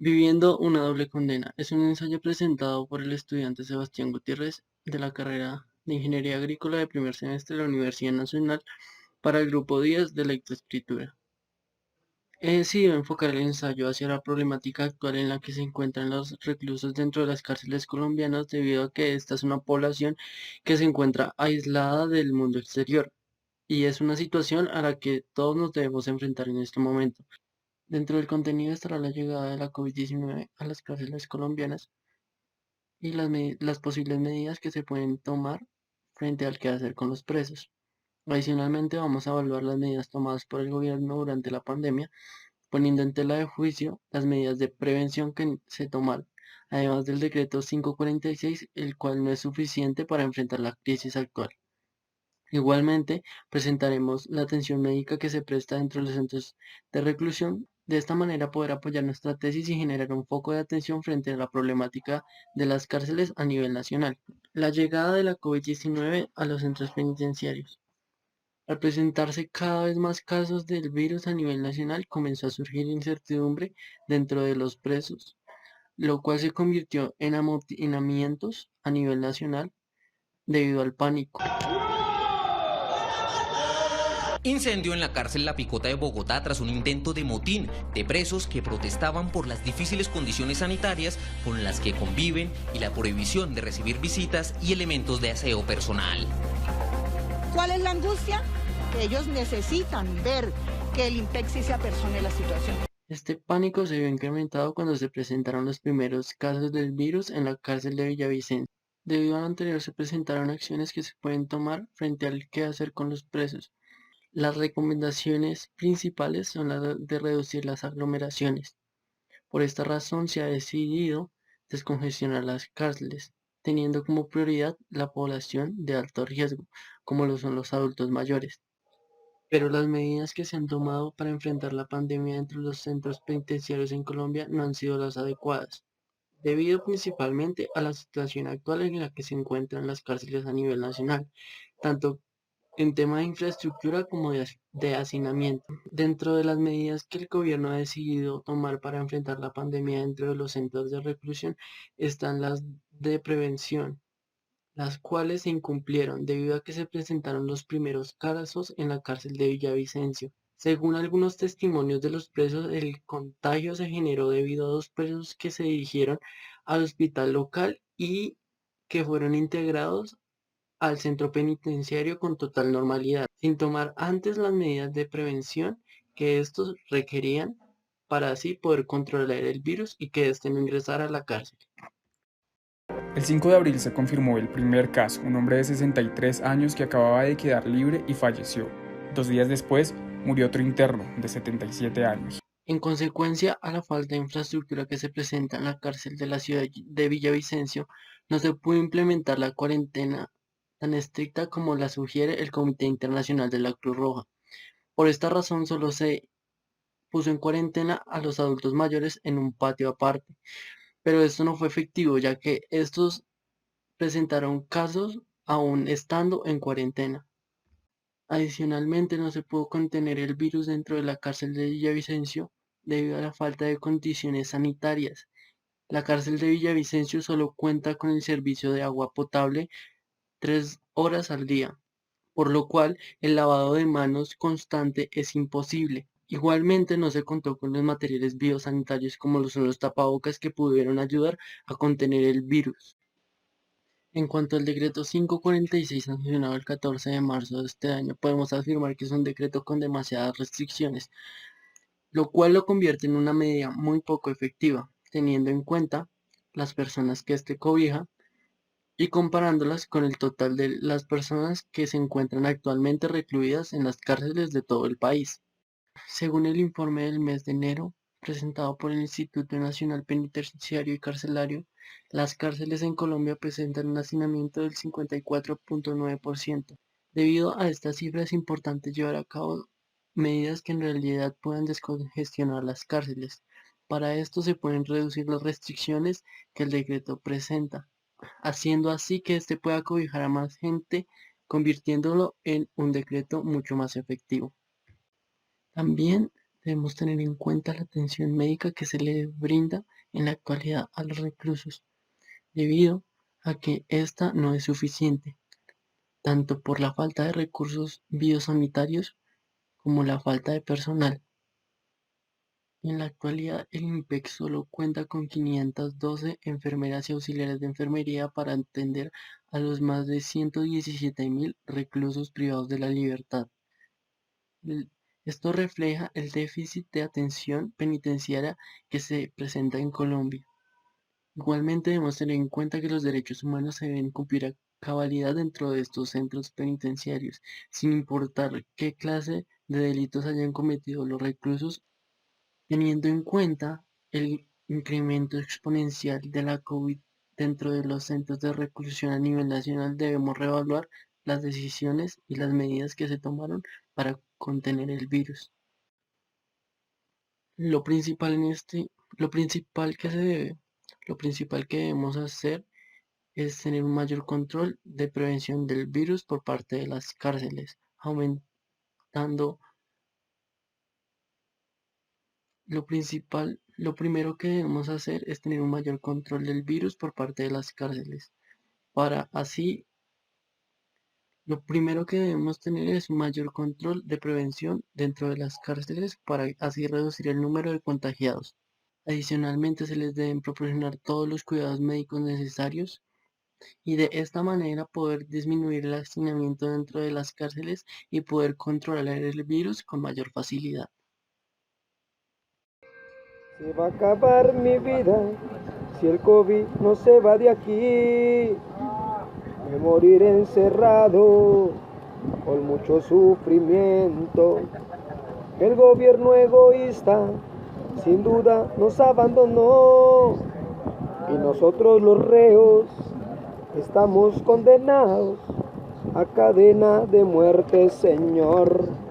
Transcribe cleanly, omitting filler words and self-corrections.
Viviendo una doble condena es un ensayo presentado por el estudiante Sebastián Gutiérrez de la carrera de Ingeniería Agrícola de primer semestre de la Universidad Nacional para el Grupo 10 de Lectoescritura. He decidido enfocar el ensayo hacia la problemática actual en la que se encuentran los reclusos dentro de las cárceles colombianas debido a que esta es una población que se encuentra aislada del mundo exterior y es una situación a la que todos nos debemos enfrentar en este momento. Dentro del contenido estará la llegada de la COVID-19 a las cárceles colombianas y las posibles medidas que se pueden tomar frente al que hacer con los presos. Adicionalmente, vamos a evaluar las medidas tomadas por el gobierno durante la pandemia, poniendo en tela de juicio las medidas de prevención que se tomaron, además del decreto 546, el cual no es suficiente para enfrentar la crisis actual. Igualmente, presentaremos la atención médica que se presta dentro de los centros de reclusión. De esta manera poder apoyar nuestra tesis y generar un foco de atención frente a la problemática de las cárceles a nivel nacional. La llegada de la COVID-19 a los centros penitenciarios. Al presentarse cada vez más casos del virus a nivel nacional, comenzó a surgir incertidumbre dentro de los presos, lo cual se convirtió en amotinamientos a nivel nacional debido al pánico. Incendio en la cárcel La Picota de Bogotá tras un intento de motín de presos que protestaban por las difíciles condiciones sanitarias con las que conviven y la prohibición de recibir visitas y elementos de aseo personal. ¿Cuál es la angustia? Que ellos necesitan ver que el INPEC sí se apersone la situación. Este pánico se vio incrementado cuando se presentaron los primeros casos del virus en la cárcel de Villavicencio. Debido a lo anterior, se presentaron acciones que se pueden tomar frente al qué hacer con los presos. Las recomendaciones principales son las de reducir las aglomeraciones. Por esta razón se ha decidido descongestionar las cárceles, teniendo como prioridad la población de alto riesgo, como lo son los adultos mayores. Pero las medidas que se han tomado para enfrentar la pandemia dentro de los centros penitenciarios en Colombia no han sido las adecuadas, debido principalmente a la situación actual en la que se encuentran las cárceles a nivel nacional, tanto en tema de infraestructura como de hacinamiento. Dentro de las medidas que el gobierno ha decidido tomar para enfrentar la pandemia dentro de los centros de reclusión están las de prevención, las cuales se incumplieron debido a que se presentaron los primeros casos en la cárcel de Villavicencio. Según algunos testimonios de los presos, el contagio se generó debido a dos presos que se dirigieron al hospital local y que fueron integrados al centro penitenciario con total normalidad, sin tomar antes las medidas de prevención que estos requerían para así poder controlar el virus y que éste no ingresara a la cárcel. El 5 de abril se confirmó el primer caso, un hombre de 63 años que acababa de quedar libre y falleció. 2 días después, murió otro interno de 77 años. En consecuencia a la falta de infraestructura que se presenta en la cárcel de la ciudad de Villavicencio, no se pudo implementar la cuarentena tan estricta como la sugiere el Comité Internacional de la Cruz Roja. Por esta razón solo se puso en cuarentena a los adultos mayores en un patio aparte, pero esto no fue efectivo ya que estos presentaron casos aún estando en cuarentena. Adicionalmente, no se pudo contener el virus dentro de la cárcel de Villavicencio debido a la falta de condiciones sanitarias. La cárcel de Villavicencio solo cuenta con el servicio de agua potable 3 horas al día, por lo cual el lavado de manos constante es imposible. Igualmente no se contó con los materiales biosanitarios como lo son los tapabocas que pudieron ayudar a contener el virus. En cuanto al decreto 546 sancionado el 14 de marzo de este año, podemos afirmar que es un decreto con demasiadas restricciones, lo cual lo convierte en una medida muy poco efectiva, teniendo en cuenta las personas que este cobija y comparándolas con el total de las personas que se encuentran actualmente recluidas en las cárceles de todo el país. Según el informe del mes de enero presentado por el Instituto Nacional Penitenciario y Carcelario, las cárceles en Colombia presentan un hacinamiento del 54,9%. Debido a estas cifras es importante llevar a cabo medidas que en realidad puedan descongestionar las cárceles. Para esto se pueden reducir las restricciones que el decreto presenta, haciendo así que éste pueda cobijar a más gente, convirtiéndolo en un decreto mucho más efectivo. También debemos tener en cuenta la atención médica que se le brinda en la actualidad a los reclusos, debido a que esta no es suficiente, tanto por la falta de recursos biosanitarios como la falta de personal. En la actualidad, el INPEC solo cuenta con 512 enfermeras y auxiliares de enfermería para atender a los más de 117.000 reclusos privados de la libertad. Esto refleja el déficit de atención penitenciaria que se presenta en Colombia. Igualmente debemos tener en cuenta que los derechos humanos se deben cumplir a cabalidad dentro de estos centros penitenciarios, sin importar qué clase de delitos hayan cometido los reclusos. Teniendo en cuenta el incremento exponencial de la COVID dentro de los centros de reclusión a nivel nacional, debemos reevaluar las decisiones y las medidas que se tomaron para contener el virus. Lo principal en este, lo principal que se debe, lo principal que debemos hacer es tener un mayor control de prevención del virus por parte de las cárceles, aumentando lo primero que debemos hacer es tener un mayor control del virus por parte de las cárceles. Para así, lo primero que debemos tener es un mayor control de prevención dentro de las cárceles para así reducir el número de contagiados. Adicionalmente, se les deben proporcionar todos los cuidados médicos necesarios y de esta manera poder disminuir el hacinamiento dentro de las cárceles y poder controlar el virus con mayor facilidad. Se va a acabar mi vida si el COVID no se va de aquí. Me moriré encerrado con mucho sufrimiento. El gobierno egoísta sin duda nos abandonó y nosotros los reos estamos condenados a cadena de muerte, Señor.